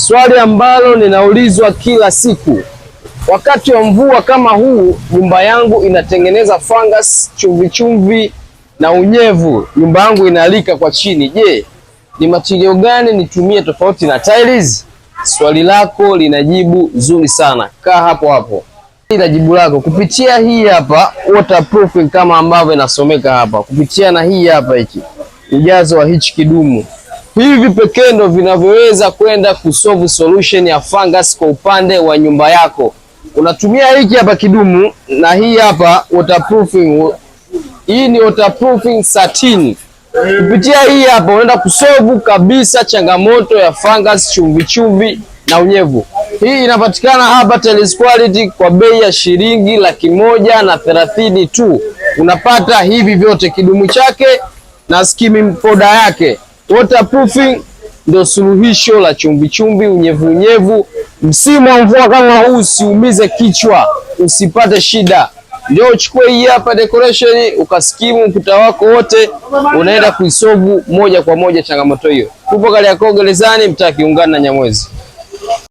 Swali ambalo ninaulizwa kila siku. Wakati wa mvua kama huu, nyumba yangu inatengeneza fungus, chumvi chumvi na unyevu. Nyumba yangu inalika kwa chini. Je, ni material gani nitumie tofauti na tiles? Swali lako linajibu zuri sana. Kaa hapo hapo. Ila jibu lako kupitia hii hapa waterproofing kama ambavyo inasomeka hapa. Kupitia na hii hapa hiki. Ujazo wa hichi kidumu. Hivi pekee ndo vinavyoweza kwenda kusolve solution ya fungus kwa upande wa nyumba yako. Unatumia hiki hapa kidumu na hii hapa waterproofing. Hii ni waterproofing satin. Kupitia hii hapa unaenda kusolve kabisa changamoto ya fungus, chumvi chumvi na unyevu. Hii inapatikana hapa Tiles Quality kwa bei ya shilingi 130,000 tu. Unapata hivi vyote, kidumu chake na skimming powder yake. Waterproofing ndio suluhisho la chumvi chumvi, unyevu unyevu. Msimu wa mvua kama huu usiumize kichwa, usipate shida. Ndio uchukue hii hapa decoration ukaskimu ukuta wako wote, unaenda kuisolve moja kwa moja changamoto hiyo. Tupo Kariakoo Gerezani, mtaa Kiungani na Nyamwezi.